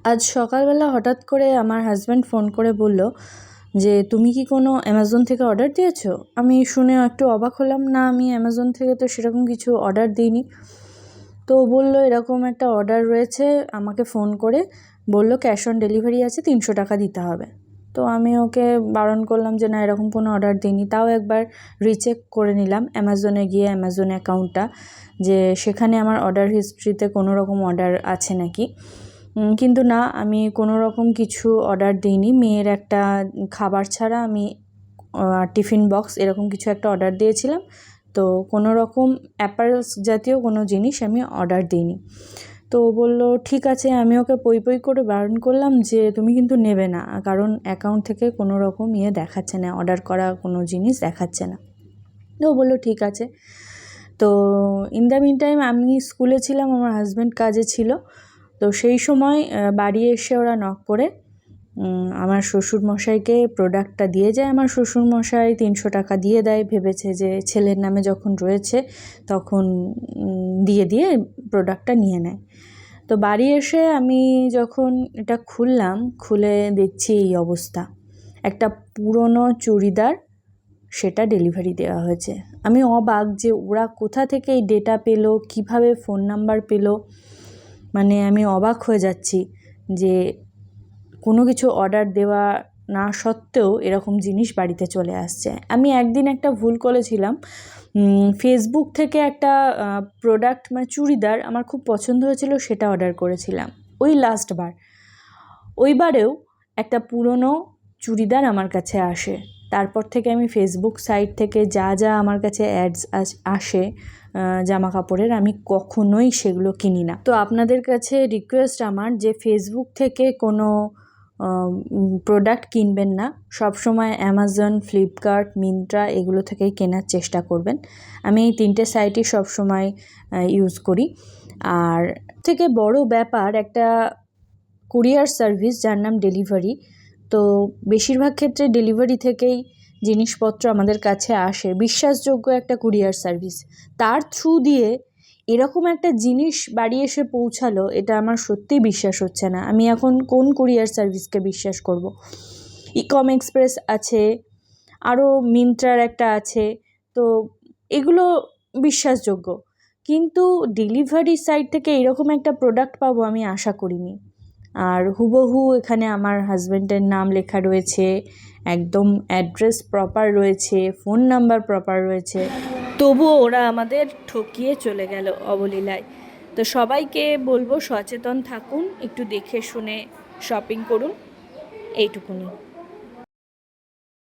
আজ সকালবেলা হঠাৎ করে আমার হাজব্যান্ড ফোন করে বলল যে তুমি কি কোনো অ্যামাজন থেকে অর্ডার দিয়েছো? আমি শুনে একটু অবাক হলাম। না, আমি অ্যামাজন থেকে তো সেরকম কিছু অর্ডার দিইনি। তো বলল এরকম একটা অর্ডার রয়েছে, আমাকে ফোন করে বলল ক্যাশ অন ডেলিভারি আছে, 300 টাকা দিতে হবে। তো আমি ওকে বারণ করলাম যে না, এরকম কোনো অর্ডার দিইনি। তাও একবার রিচেক করে নিলাম অ্যামাজনে গিয়ে, অ্যামাজন অ্যাকাউন্টটা, যে সেখানে আমার অর্ডার হিস্ট্রিতে কোনো রকম অর্ডার আছে নাকি। কিন্তু না, আমি কোনো রকম কিছু অর্ডার দিইনি। মেয়ের একটা খাবার ছাড়া আমি টিফিন বক্স এরকম কিছু একটা অর্ডার দিয়েছিলাম। তো কোনো রকম অ্যাপারেলস জাতীয় কোনো জিনিস আমি অর্ডার দিইনি। তো বলল ঠিক আছে। আমি ওকে পই করে বারণ করলাম যে তুমি কিন্তু নেবে না, কারণ অ্যাকাউন্ট থেকে কোনো রকম দেখাচ্ছে না, অর্ডার করা কোনো জিনিস দেখাচ্ছে না। তো ও বললো ঠিক আছে। তো ইন দ্য মিন টাইম আমি স্কুলে ছিলাম, আমার হাজব্যান্ড কাজে ছিল। তো সেই সময় বাড়ি এসে ওরা নক করে আমার শ্বশুরমশাইকে প্রোডাক্টটা দিয়ে যায়। আমার শ্বশুরমশাই 300 টাকা দিয়ে দেয়, ভেবেছে যে ছেলের নামে যখন রয়েছে তখন দিয়ে প্রোডাক্টটা নিয়ে নেয়। তো বাড়ি এসে আমি যখন এটা খুললাম, খুলে দেখছি এই অবস্থা। একটা পুরনো চুড়িদার, সেটা ডেলিভারি দেওয়া হয়েছে। আমি অবাক যে ওরা কোথা থেকে এই ডেটা পেলো, কিভাবে ফোন নাম্বার পেলো। মানে আমি অবাক হয়ে যাচ্ছি যে কোনো কিছু অর্ডার দেওয়া না সত্ত্বেও এরকম জিনিস বাড়িতে চলে আসছে। আমি একদিন একটা ভুল করেছিলাম, ফেসবুক থেকে একটা প্রোডাক্ট মানে চুড়িদার আমার খুব পছন্দ হয়েছিল, সেটা অর্ডার করেছিলাম ওই লাস্টবার। ওইবারেও একটা পুরনো চুড়িদার আমার কাছে আসে। তারপর থেকে আমি ফেসবুক সাইট থেকে যা আমার কাছে অ্যাডস আসে জামা কাপড়ের, আমি কখনোই সেগুলো কিনি না। তো আপনাদের কাছে রিকোয়েস্ট আমার যে ফেসবুক থেকে কোনো প্রোডাক্ট কিনবেন না। সবসময় অ্যামাজন, ফ্লিপকার্ট, মিন্ত্রা এগুলো থেকেই কেনার চেষ্টা করবেন। আমি এই 3টে সাইটই সবসময় ইউজ করি। আর থেকে বড় ব্যাপার একটা কুরিয়ার সার্ভিস, যার নাম ডেলিভারি। তো বেশিরভাগ ক্ষেত্রে ডেলিভারি থেকেই জিনিসপত্র আমাদের কাছে আসে। বিশ্বাসযোগ্য একটা কুরিয়ার সার্ভিস, তার থ্রু দিয়ে এরকম একটা জিনিস বাড়ি এসে পৌঁছালো, এটা আমার সত্যিই বিশ্বাস হচ্ছে না। আমি এখন কোন কুরিয়ার সার্ভিসকে বিশ্বাস করব? ইকম এক্সপ্রেস আছে, আরও মিন্ত্রার একটা আছে, তো এগুলো বিশ্বাসযোগ্য। কিন্তু ডেলিভারি সাইট থেকে এরকম একটা প্রোডাক্ট পাবো আমি আশা করিনি। আর হুবহু এখানে আমার হাজব্যান্ডের নাম লেখা রয়েছে, একদম অ্যাড্রেস প্রপার রয়েছে, ফোন নাম্বার প্রপার রয়েছে, তবুও ওরা আমাদের ঠকিয়ে চলে গেল অবলীলায়। তো সবাইকে বলবো সচেতন থাকুন, একটু দেখে শুনে শপিং করুন, এইটুকুনি।